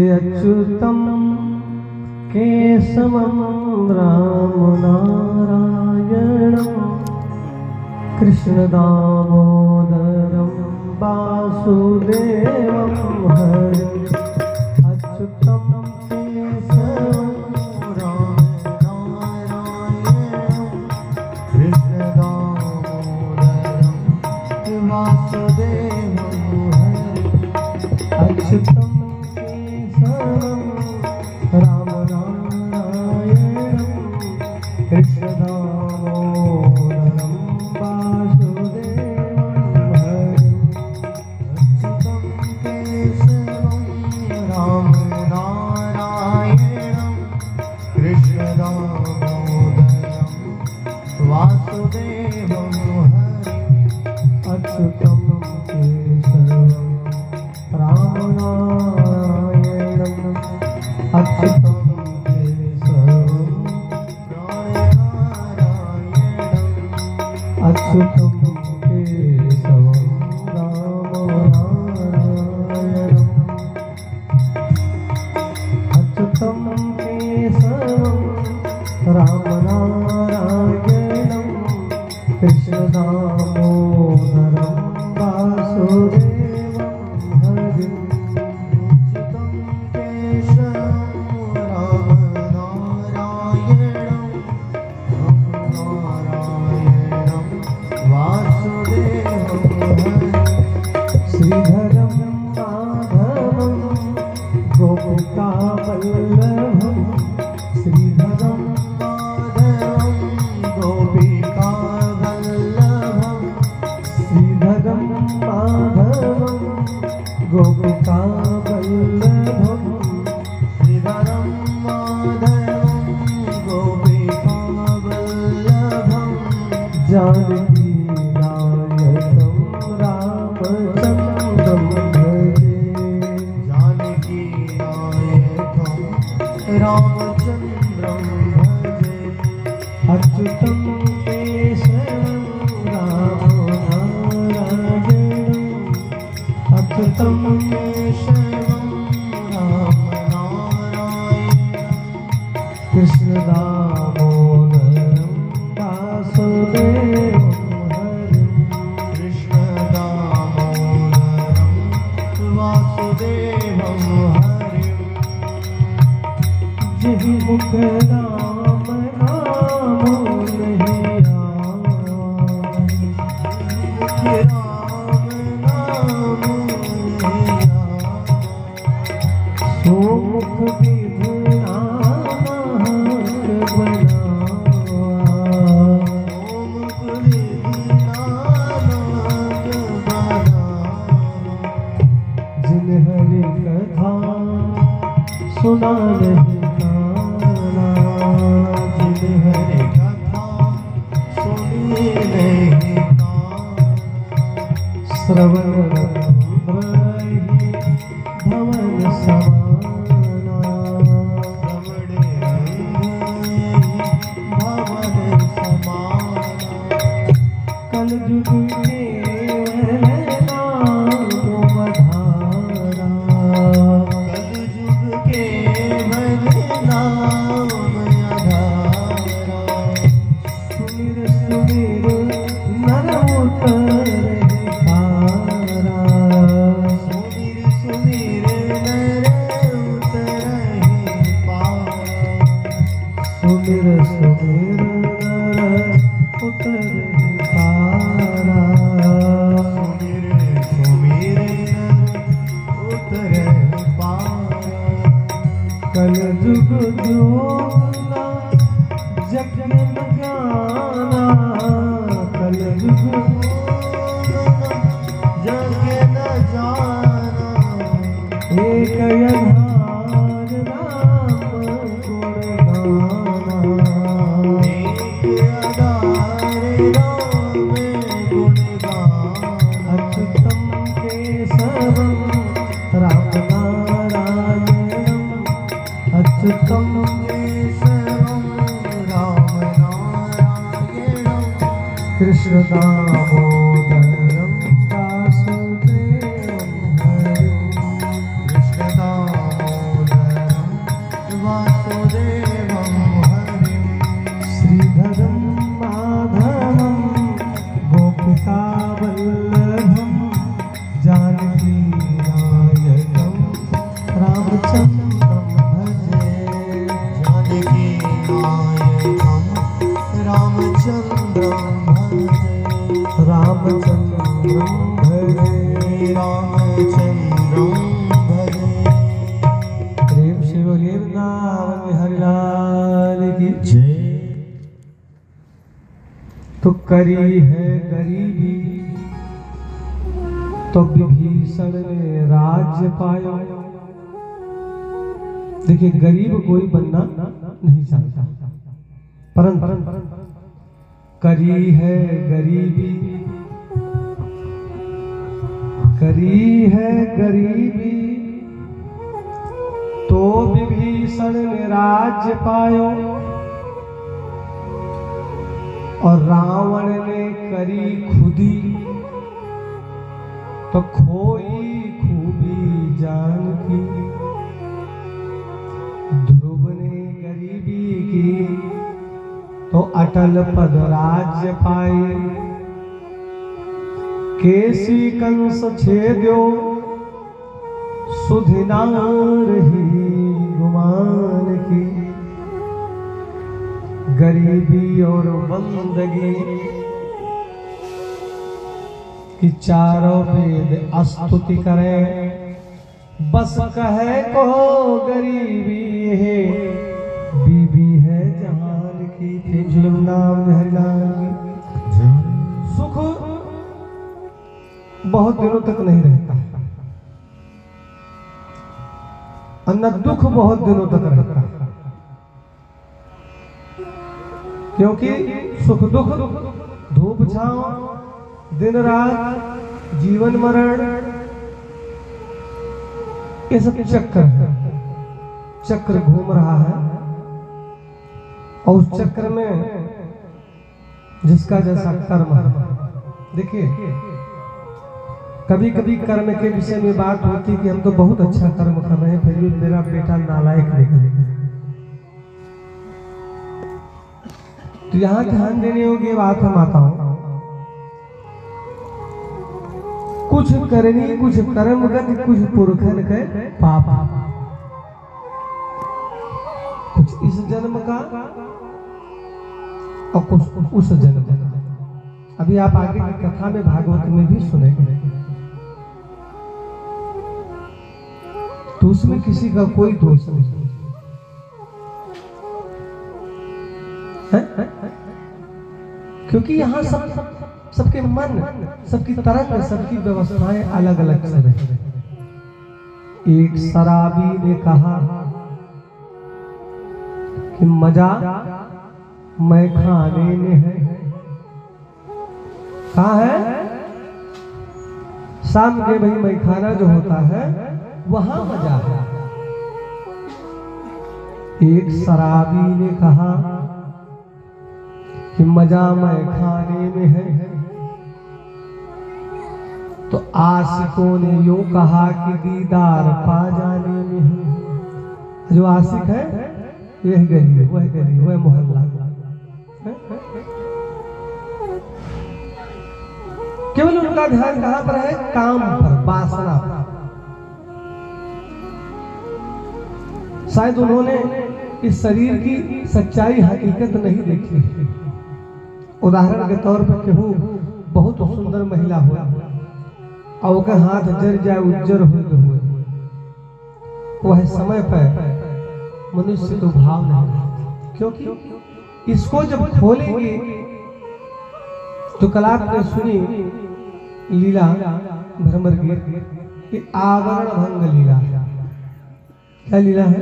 अच्युतं केशवं राम नारायणं कृष्णदामोदरं वासुदेवं हरि अच्युतं केशवं राम नारायणं कृष्णदामोदरं वासुदेवं हरि अच्युतं राम नारायणं कृष्णदामोदरं वासुदेवं हरि अच्युतं केशवं राम नारायणं कृष्णदामोदरं वासुदेवं हरि अच्युतं केशवं राम नारायणं अच्युतं केशवं नारायणं अच्युतं केशवं राम नारायणं अच्युतं केशवं राम नारायणं कृष्णदामोदरं वासुदेवं हरि श्रीधरं माधवं गोपिकावल्लभं श्रीधरं माधवं गोपिकावल्लभं श्रीधरं माधवं गोपिकावल्लभं श्रीधरं माधवं गोपिकावल्लभं जानकी नायकं रामचन्द्रं भजे जानकी नायकं रामचन्द्रं भजे अच्युतं केशवं राम नारायणं अच्युतं केशवं राम नारायणं कृष्णदामोदरं वासुदेवं हरि कृष्णदामोदरं वासुदेवं हरि जिहि मुख राम नामो नहीं आए राम नामो नहीं आए सो मुख विधु नाम हक बनावा जिन हरि कथा सुना नहीं गाना जिन हरि कथा सुनी नहीं गाना श्रवण रही भवन समाना श्रवण रही भवन समाना कलयुग केवल नाम धारा कलयुग केवल नाम आधारा सुमिर सुमिर नर उतरे पारा सुमिर सुमिर नर उतरे पारा सुमिर सुमिर नर उतरे पारा सुमिर सुमिर नर उतरे पारा कलयुग जोगना जग गाना कलयुग जग न जाना एक आधार राम गुण गाना एक आधार राम गुण गाना अच्युतं केशवं राम नारायणं अच्युतं केशवं राम नारायणं कृष्णदामोदरं वासुदेवं हरि कृष्णदामोदरं की जय। तो करी है गरीबी तो विभीषण ने राज्य पाया। देखिए गरीब कोई बनना नहीं चाहता, परंतु करी है गरीबी, करी है गरीबी तो विभीषण ने राज्य पायो। और रावण ने करी खुदी तो खोई खूबी जान की। ध्रुव ने गरीबी की तो अटल पद राज्य पाए। केसी कंस छेद्यो सुधिना रही गुमान की। गरीबी और बंदगी कि चारों वेद स्तुति करें, बस कहे को गरीबी है बीबी है जहान की। प्रेम नाम हरिनाम की। सुख बहुत दिनों तक नहीं रहता और न दुख बहुत दिनों तक रहता है, क्योंकि सुख दुख धूप छांव दिन रात जीवन मरण ये सब चक्र है। चक्र घूम रहा है और उस चक्र में जिसका जैसा कर्म है। देखिए कभी कभी कर्म के विषय में बात होती कि हम तो बहुत अच्छा कर्म कर रहे हैं फिर भी मेरा बेटा नालायक निकलेगा। तो यहाँ ध्यान देने योग्य बात है माताओं, कुछ करनी कुछ कर्म गति कुछ पुरखन के पाप, कुछ इस जन्म का और कुछ उस जन्म का। अभी आप आगे की कथा में भागवत में भी सुनेंगे, तो उसमें किसी का कोई दोष नहीं है, क्योंकि यहाँ सबके मन सबकी तरंग सबकी व्यवस्थाएं अलग अलग से है। एक शराबी ने कहा कि मजा मैं खाने में है। कहा है शाम के भाई मैं खाना जो होता है वहां मजा है। एक शराबी ने कहा कि मजा मैं खाने में है। तो आशिकों ने यूं कहा कि दीदार पा जाने में है। जो आशिक है यह गली वह मोहल्ला, केवल उनका ध्यान कहां पर है? काम पर, वासना पर। शायद उन्होंने इस शरीर की सच्चाई हकीकत नहीं देखी। उदाहरण के तौर पर केहू बहुत सुंदर महिला हुआ और उसका हाथ जर जाए उज्जर हुए, वह समय पर मनुष्य को भाव नहीं, क्योंकि इसको जब खोलेंगे तो कल आपने सुनी लीला भ्रमर की आवरण भंग लीला। क्या लीला है?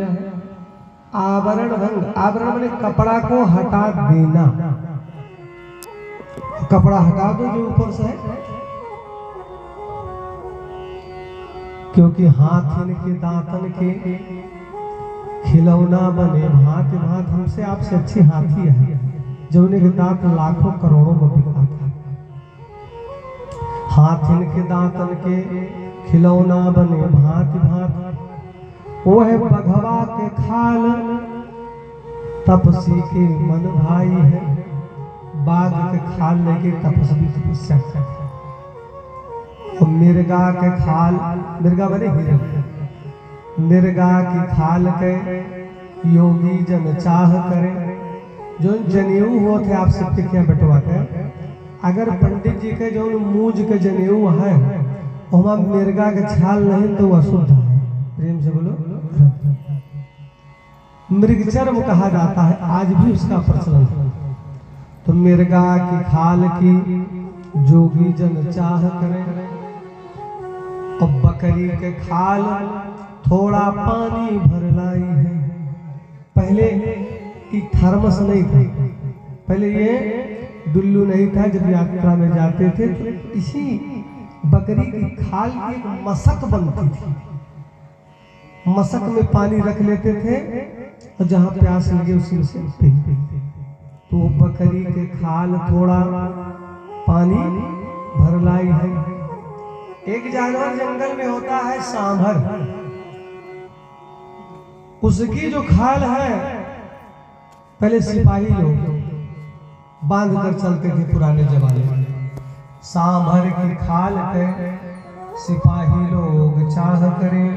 आवरण भंग। आवरण माने कपड़ा को हटा देना। कपड़ा हटा दो जो ऊपर से है, क्योंकि हाथी के दांतन के खिलौना बने भांति भांति। हमसे आपसे अच्छी हाथी है जो उनके दांत लाखों करोड़ों में बिका था। हाथी के दांतन के खिलौना बने भांति भांति। वो है बघवा के खाल तपसी के मन भाई है। बाघ के खाल लेके तपस्वी तपस्या करते। और मिर्गा के खाल, मिर्गा बने हिरण, मिर्गा की खाल के योगी जन चाह करे। जो जनेऊ हुआ थे आप सबके क्या बटवाते हैं, अगर पंडित जी के जो मूज के जनेऊ है वहां मिर्गा के छाल नहीं तो वह अशुद्ध है। प्रेम से बोलो। मृगचर्म कहा जाता है, आज भी उसका प्रचलन है। तो मिर्गा की खाल की जोगी जन चाह करें, और बकरी के खाल थोड़ा पानी भर लाई है। पहले ये थर्मस नहीं था, पहले ये दुल्लू नहीं था। जब यात्रा में जाते थे तो इसी बकरी की खाल की एक मशक बनती थी, मशक में पानी रख लेते थे और जहां प्यास लगे उसी से पीते। तो बकरी के खाल थोड़ा पानी भर लाई है। एक जानवर जंगल में होता है सांभर, उसकी जो खाल है पहले सिपाही लोग बांध कर चलते थे पुराने जमाने में। सांभर की खाल पे सिपाही लोग चाह करें,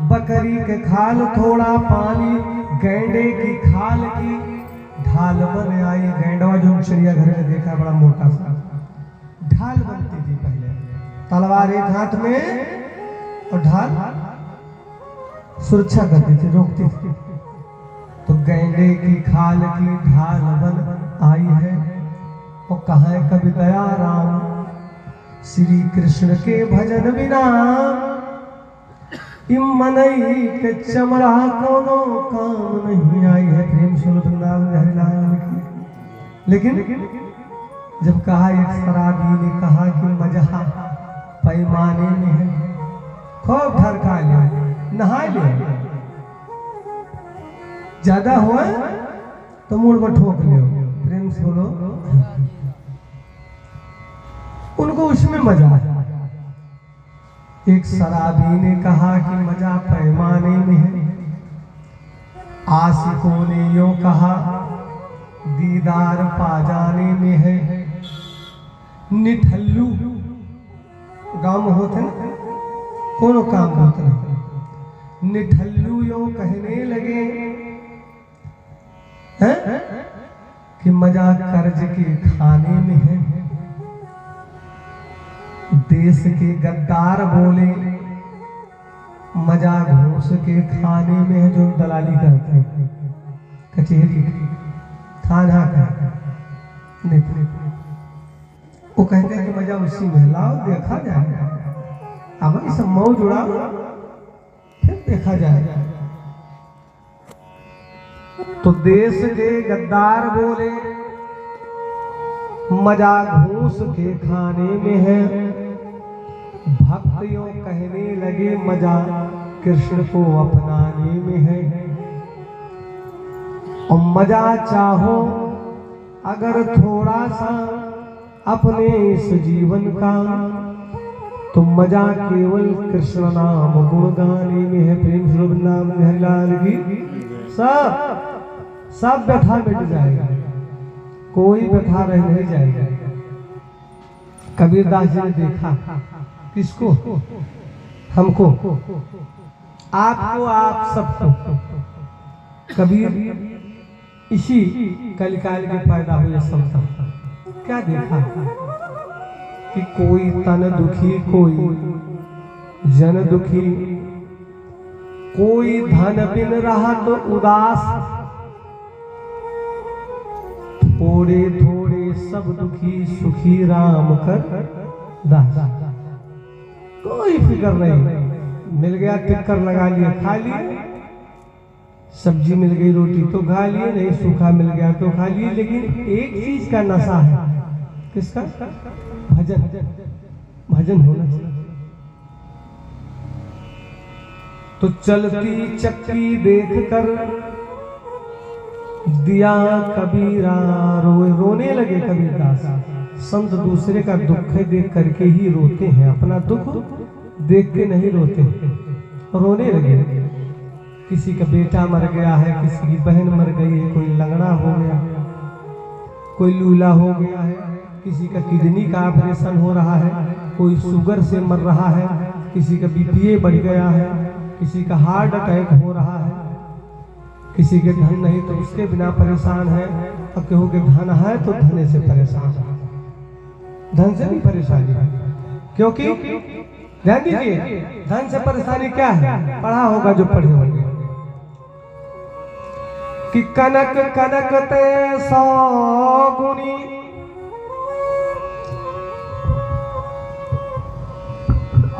बकरी के खाल थोड़ा पानी, गैंडे की खाल की ढाल बन आई। गैंडवा जो चिड़ियाघर में देखा, बड़ा मोटा सा ढाल बनती थी पहले, तलवार एक हाथ में और ढाल सुरक्षा करती थी, रोकती थी। तो गैंडे की खाल की ढाल बन आई है। वो कहा है कवि दया राम, श्री कृष्ण के भजन बिना मनई के चमड़ा कोनो काम नहीं आई है। प्रेम सुनो वृंदावन की। लेकिन जब कहा, एक शराबी ने कहा कि मजा पैमाने में है, खूब ढरका ले, नहा ले, ज्यादा हो तो मुड़ में ठोक लियो। प्रेम से बोलो, उनको उसमें मजा है। एक शराबी ने कहा कि मजा पैमाने में है। आशिकों ने यूं कहा दीदार पा जाने में है। निठल्लू गांव में होते ना, कोनो काम होते नहीं। निठल्लू यूं कहने लगे हैं कि मजा कर्ज के खाने में है। देश के गद्दार बोले मजा घूस के खाने में है। जो दलाली करते हैं, कचहरी थाना का नहीं, वो कहते हैं कि मजा उसी में, लाओ देखा जाएगा, अब इस मौज उड़ाओ फिर देखा जाएगा। तो देश के गद्दार बोले मजा घूस के खाने में है। भक्तियों कहने लगे मजा कृष्ण को अपनाने में है। और मजा चाहो अगर थोड़ा सा अपने इस जीवन का, तो मजा केवल कृष्ण नाम गुण गाने में है। प्रेम नाम हरिलाल की। सब व्यथा मिट जाएगा, कोई व्यथा रह नहीं जाएगा। कबीरदास जी ने देखा, किसको? हमको, आपको, आप सबको। कबीर इसी कलिकाल के पैदा हुए समता क्या देखा कि कोई तन दुखी, कोई जन दुखी, कोई धन बिन रहा तो उदास, थोड़े थोड़े सब दुखी सुखी राम कर दास। कोई फिक्र नहीं, मिल गया टिक्कर लगा लिया, खा लिए, सब्जी मिल गई रोटी तो खा लिए, नहीं सूखा मिल गया तो खा लिए। लेकिन एक चीज का नशा है, किसका? भजन। भजन होना चाहिए। तो चलती चक्की देख कर दिया कबीरा रोने लगे कबीरदास। संत दूसरे का दुख देख करके ही रोते हैं, अपना दुख देख के नहीं रोते, रोने लगे। किसी का बेटा मर गया है, किसी की बहन मर गई है, कोई लंगड़ा हो गया, कोई लूला हो गया है, किसी का किडनी का ऑपरेशन हो रहा है, कोई शुगर से मर रहा है, किसी का बीपीए बढ़ गया है, किसी का हार्ट अटैक हो रहा है, किसी के धन नहीं तो उसके बिना परेशान है, और केहू के धन है तो धन से परेशान है। धन से भी परेशानी है, क्योंकि ध्यान दीजिए, धन से परेशानी क्या है? पढ़ा होगा जो पढ़े होंगे, कि कनक कनक ते 100 गुनी,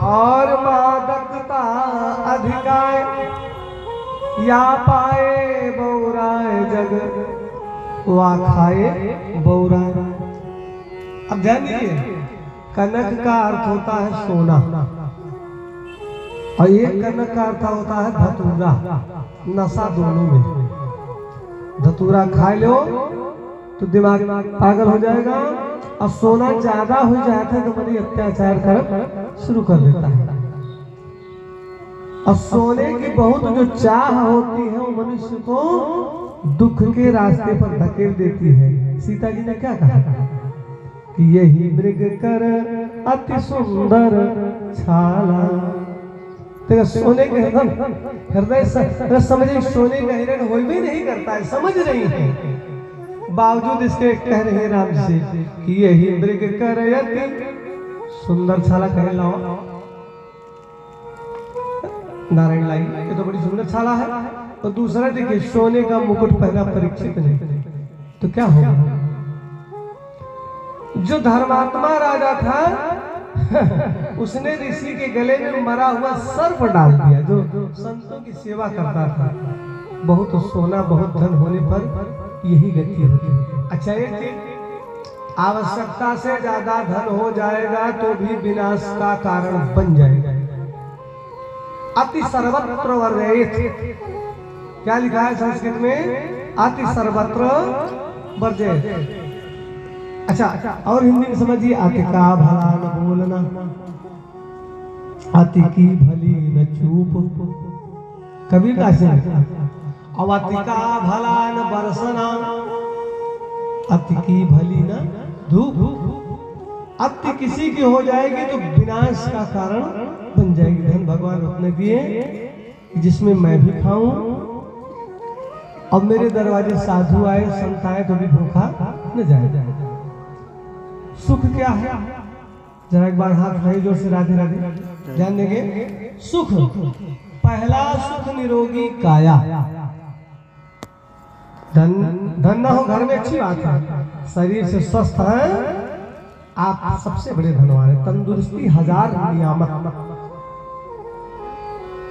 और मादकता अधिकाय, या पाए बौराए जग, वा खाए बौराए। अब ध्यान दीजिए, कनक का अर्थ होता है सोना, और ये कनक का अर्थ होता है धतूरा। नशा दोनों में, धतूरा खा लो तो दिमाग पागल हो जाएगा, और सोना ज्यादा हो जाता है तो बड़ी अत्याचार कर शुरू कर देता है। और सोने की बहुत जो चाह होती है वो मनुष्य को दुख के रास्ते पर धकेल देती है। सीता जी ने क्या कहा कि यही मृग कर अति सुंदर छाला। तो सोने के हृदय समझे, सोने का हिरण हो भी नहीं करता है, समझ रही है, बावजूद इसके कह रहे हैं राम से कि यही मृग कर अति सुंदर छाला। कह लाओ नारायण लाई, ये तो बड़ी सुंदर छाला है। और दूसरा देखिए, सोने का मुकुट पहना परीक्षित ने, तो क्या होगा? जो धर्मात्मा राजा था उसने ऋषि के गले में मरा हुआ सर्प डाल दिया, जो संतों की सेवा करता था। बहुत सोना बहुत धन होने पर यही गति होती है। अच्छा, एक आवश्यकता से ज्यादा धन हो जाएगा तो भी विनाश का कारण बन जाएगा। अति सर्वत्र वर्जयेत्, क्या लिखा है संस्कृत में? अति सर्वत्र वर्जयेत्। अच्छा, और हिंदी में समझिए, अति का भला न बोलना, अति की भली न चूप। कबीर दास जी ने, और अति का भला न बरसना, अति की भली न धूप। अति किसी की हो जाएगी तो विनाश का कारण बन जाएगी। धन भगवान उतने दिए जिसमें मैं भी खाऊं, अब मेरे दरवाजे साधु आए संत आए तो भी भूखा न जाए। सुख क्या है? जरा एक बार हाथ भाई जोर से राधे राधे ध्यान देंगे। सुख, पहला सुख निरोगी काया। धन धन ना हो घर में अच्छी बात है, शरीर से स्वस्थ है आप सबसे बड़े धनवान है। तंदुरुस्ती 1000 नियामत।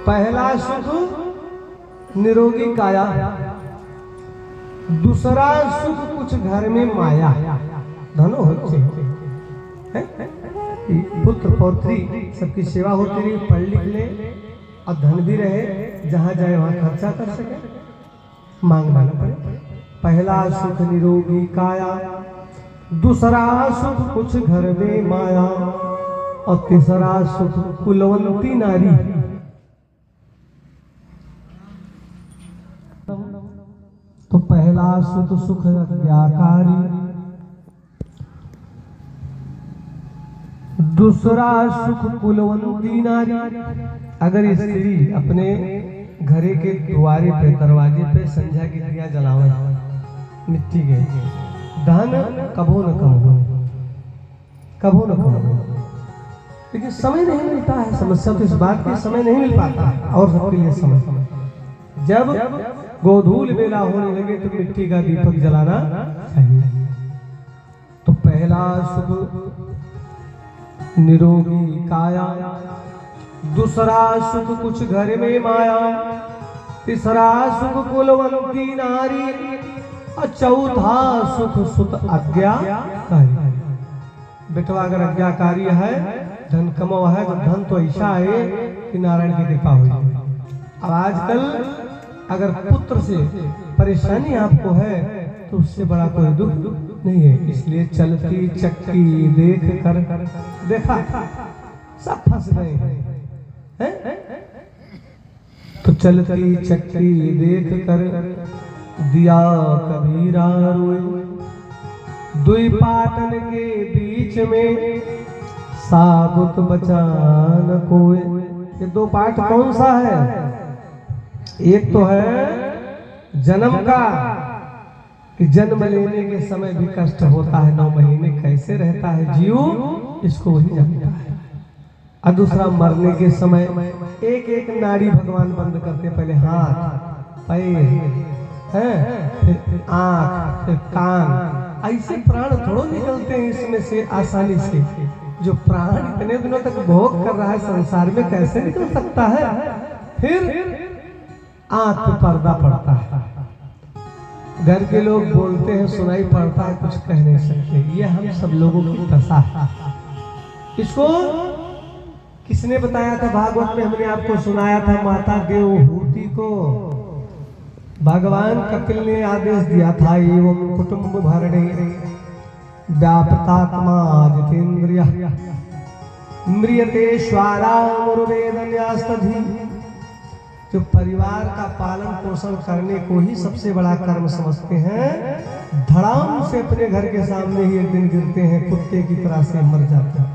पहला सुख निरोगी काया, दूसरा सुख कुछ घर में माया। धनो होते पुत्र पौत्री सबकी सेवा होती रही, पढ़ लिख ले और धन भी रहे, जहां जाए वहां खर्चा कर सके, मांगना न पड़े। पहला सुख निरोगी काया, दूसरा सुख कुछ घर में माया, और तीसरा सुख कुलवंती नारी। तो पहला सुख सुख ज्ञाकारी, दूसरा सुख कुलवंती नारी। अगर स्त्री अपने घरे के द्वारे पे दरवाजे पे संध्या की दिया जलावे मिट्टी के, धन कभो न कम हो, कभो न कम हो, लेकिन समय नहीं मिलता है। समस्या तो इस बात की समय नहीं मिल पाता, और सबके लिए समय। जब गोधूल बेला होने लगे तो मिट्टी का दीपक जलाना चाहिए। तो पहला सुख निरोगी काया, दूसरा सुख कुछ घर में माया, तीसरा सुख कुलवंती नारी, और चौथा सुख सुत आज्ञाकारी। बेटवा अगर आज्ञाकारी है, धन कमाओ है, तो धन तो ऐसा है कि नारायण की कृपा हुई। अब आजकल अगर पुत्र से परेशानी आपको है तो उससे बड़ा कोई दुख नहीं है। इसलिए चलती चक्की देख कर देखा सब फंस गए हैं। तो चलती चक्की देख कर दिया कबीरा रोए, दुई पाटन के बीच में साबुत बचा न कोई। ये दो पाठ कौन सा है? एक तो है जन्म का, कि जन्म लेने के समय भी कष्ट होता है, 9 महीने कैसे रहता है जीव, इसको वही जानता है। और दूसरा मरने के समय एक एक नाड़ी भगवान बंद करते, पहले हाथ पैर है, फिर आँख, फिर कान, ऐसे प्राण थोड़ो निकलते हैं इसमें से आसानी से। जो प्राण इतने दिनों तक भोग कर रहा है संसार में, कैसे निकल सकता है? फिर आँख पे पर्दा पड़ता है, घर के लोग बोलते हैं, सुनाई पड़ता है, कुछ कह नहीं सकते। ये हम सब लोगों की दशा है। इसको किसने बताया था? भागवत में हमने आपको सुनाया था, माता देवहूति को भगवान कपिल ने आदेश दिया था, एवं कुटुंब भरणे व्यापृतात्मा जितेन्द्रिय म्रियते श्वारामुर्वेदन्यास्तधि। जो परिवार का पालन पोषण करने को ही सबसे बड़ा कर्म समझते हैं, धड़ाम से अपने घर के सामने ही एक दिन गिरते हैं, कुत्ते की तरह से मर जाते हैं।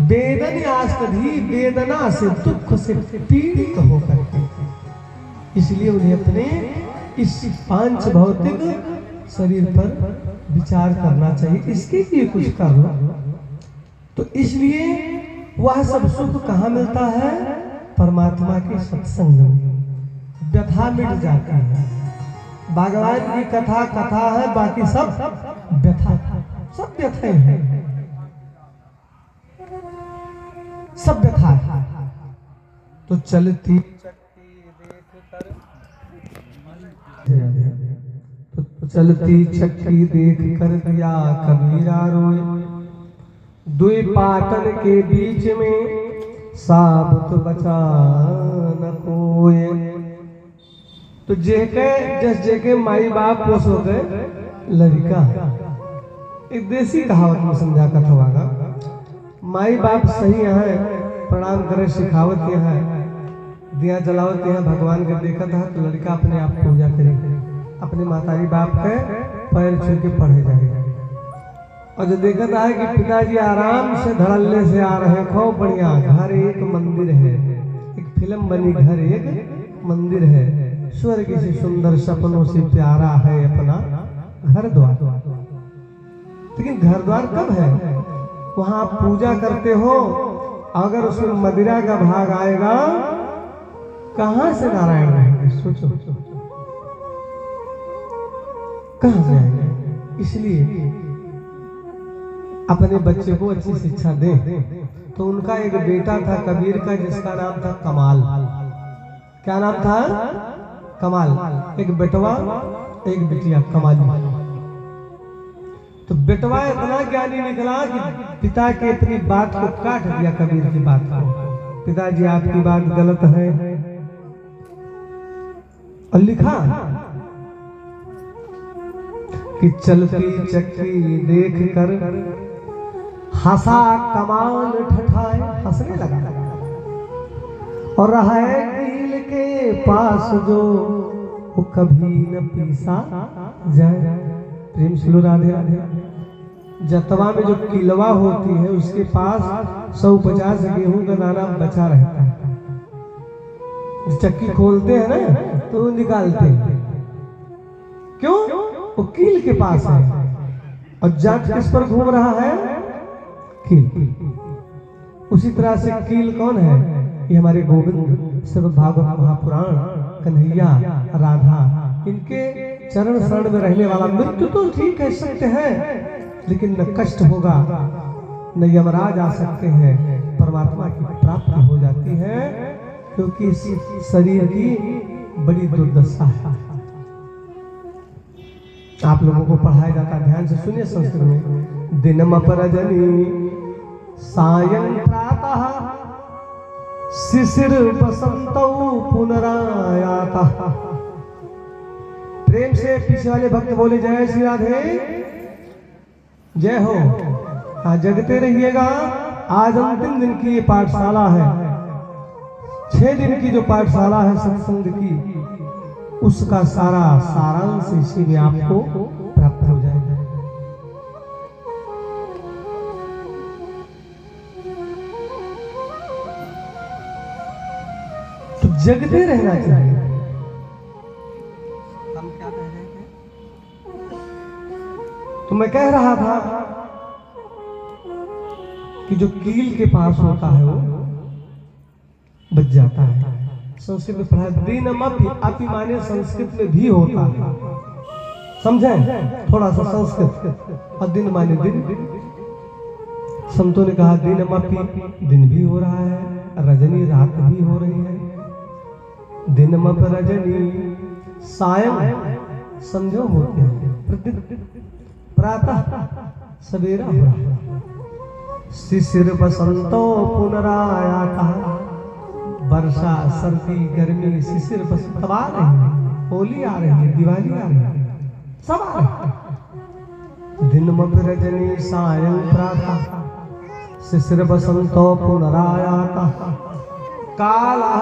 वेदन्यास्तधि, वेदना से, दुख से पीड़ित होकर के। इसलिए उन्हें अपने इस पांच भौतिक शरीर पर विचार करना चाहिए, इसके लिए कुछ कर लो। तो इसलिए वह सब सुख कहाँ मिलता है? परमात्मा के सत्संग में। व्यथा मिट जाती है। भगवान की कथा कथा है, बाकी सब व्यथा, सब व्यथा है, सब व्यथा है। तो चलती तो चलती चक्की देख कर दिया कबीरा रोए, दुई पाटन के बीच में साबुत बचा न कोई। तो जेके जस जेके माई बाप पोस हो गए लड़का। एक देसी कहावत में समझा कथा होगा, माई बाप सही है, प्रणाम करे, सिखावत यह है, दिया जलावत यह भगवान के देखा था। तो लड़का अपने आप पूजा करे, अपने माताजी बाप के पैर छू के पढ़े जाएगा। और जो देखा था है कि पिताजी आराम से धड़ल्ले से आ रहे, खूब बढ़िया, घर एक मंदिर है। एक फिल्म बनी, घर एक मंदिर है, स्वर्ग से सुंदर, सपनों से प्यारा है अपना घर द्वार। लेकिन घर द्वार कब है? वहां आप पूजा करते हो, अगर उसमें मदिरा का भाग आएगा, कहां से नारायण रहेंगे? सोचो कहां से आएंगे? इसलिए अपने बच्चे को अच्छी शिक्षा दें। तो उनका एक बेटा था कबीर का, जिसका नाम था कमाल। क्या नाम था? कमाल। एक बेटवा, एक बिटिया, कमाली। तो बेटवा इतना ज्ञानी निकला कि पिता की अपनी बात को काट दिया, कबीर की बात को। पिताजी आपकी बात गलत है, और लिखा कि चलती चक्की देख कर हंसा कमाल ठठाए, हंसने लगा। और रहा है कील के पास जो वो कभी न पीसा जाए। प्रेम से राधे राधे। जतवा में जो किलवा होती है, उसके पास 150 गेहूं का दाना बचा रहता है। चक्की खोलते हैं ना तो निकालते हैं, क्यों? वो कील के पास है। और जट किस पर घूम रहा है? कील। उसी तरह से कील कौन है? ये हमारे गोविंद श्रीमद् भागवत महापुराण, कन्हैया, राधा, इनके चरण शरण में रहने वाला। मृत्यु तो ठीक है, सत्य है, लेकिन न कष्ट होगा, न यमराज आ सकते हैं, परमात्मा की प्राप्ति हो जाती है। क्योंकि इस शरीर की बड़ी दुर्दशा है। आप लोगों को पढ़ाया जाता, ध्यान से सुनिए संस्कृत में। दिनम अपरजनी सायं प्रातः शिशिर बसंतौ पुनरायातः। प्रेम से पीछे वाले भक्त बोले जय श्री राधे, जय हो। हाँ, जगते रहिएगा। आज अंतिम दिन की ये पाठशाला है, 6 दिन की जो पाठशाला है सत्संग की, उसका सारा सारांश इसी में आपको प्राप्त हो जाएगा। तो जगते रहना चाहिए। हम क्या कह रहे थे? तो मैं कह रहा था कि जो कील के पास होता है वो बच जाता है, संस्कृत में पढ़ा। दिनमपि, अपि माने संस्कृत में भी होता है, समझे? थोड़ा सा संस्कृत। और दिन माने दिन। संतों ने कहा दिनमपि, दिन भी हो रहा है, रजनी रात भी हो रही है। दिनमप रजनी सायं संध्या होते हैं, प्रातः सवेरा हो रहा है। शिशिर बसंतो पुनरायाता, वर्षा सर्दी गर्मी शिशिर बसंत आ रही है, होली आ रही है, दिवाली आ रही है, सब आ रही है। दिनमप रजनी सायं प्रातः शिशिर बसंतो पुनरायाता, कालः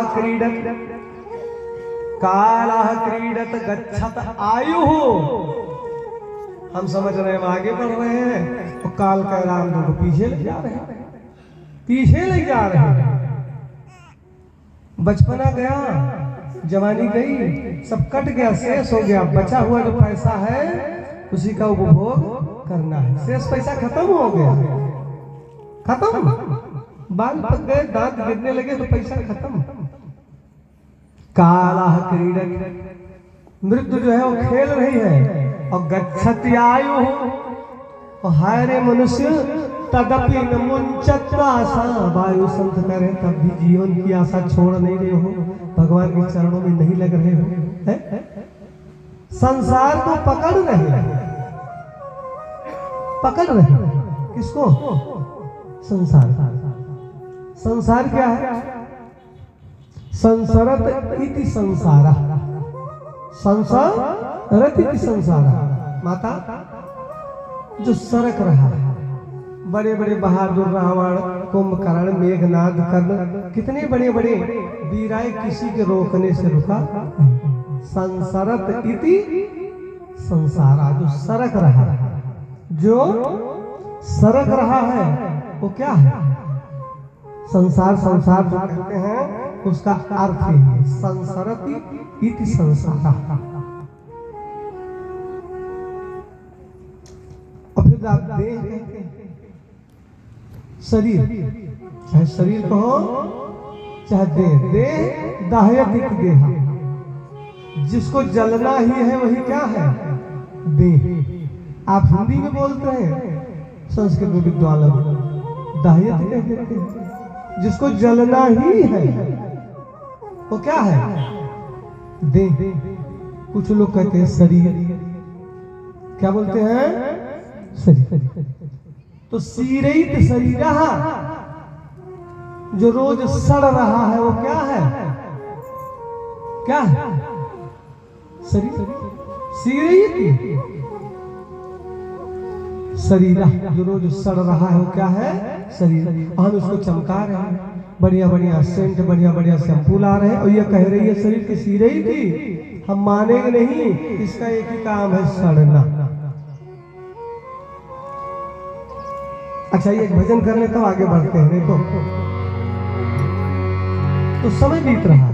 क्रीडत गच्छत आयु। हम समझ रहे हैं आगे बढ़ रहे हैं, तो काल का राम को पीछे ले जा रहे हैं, पीछे ले जा रहे हैं। बचपना गया, जवानी गई, सब कट गया, शेष हो गया। बचा हुआ जो पैसा है उसी का उपभोग करना है। शेष पैसा खत्म हो गया, खत्म। बाल पक गए, दांत गिरने लगे तो पैसा खत्म। कालः क्रीडत, मृत्यु जो है वो खेल रही है। और गच्छति आयु, और हाय रे मनुष्य, तदपि न मुंचत आशा। वायु संत करे तब भी जीवन की आशा छोड़ नहीं रहे हो, भगवान के चरणों में नहीं लग रहे हो, है? संसार को पकड़ रहे, पकड़ रहे। किसको? संसार। संसार क्या है? संसरत इति संसारा, संसरत इति संसारा। माता जो सरक रहा है, बड़े बड़े बहादुर रावण, कुंभकर्ण, मेघनाद, कर्ण, कितने बड़े बड़े वीराय किसी के रोकने से रुका। संसरत इति संसारा, जो सरक रहा है, जो सरक रहा है वो क्या है? संसार। संसार जो कहते हैं उसका अर्थ है संसरति इति संसारा। और फिर आप देह कहते हैं, शरीर, चाहे शरीर कहो चाहे देह। देह दाह्यतिक देहा, जिसको जलना ही है वही क्या है? देह। आप हिंदी में बोलते हैं, संस्कृत में विद्वान लोग दाह्यतिक कहते हैं, जिसको जलना ही है वो क्या है? देह। कुछ लोग कहते हैं शरीर, क्या बोलते हैं? शरीर। तो सीरैत शरीरः, जो रोज सड़ रहा है वो क्या है? क्या है? शरीर। सीरैत शरीरः, जो रोज सड़ रहा है वो क्या है? शरीर। हम उसको चमका रहे हैं, बढ़िया बढ़िया सेंट, बढ़िया बढ़िया शैम्पू ला रहे हैं, और ये कह रही है शरीर की सीरई थी। हम मानेंगे नहीं, इसका एक ही काम है, सड़ना। अच्छा, ये एक भजन कर ले तब आगे बढ़ते हैं। देखो तो समय बीत रहा है।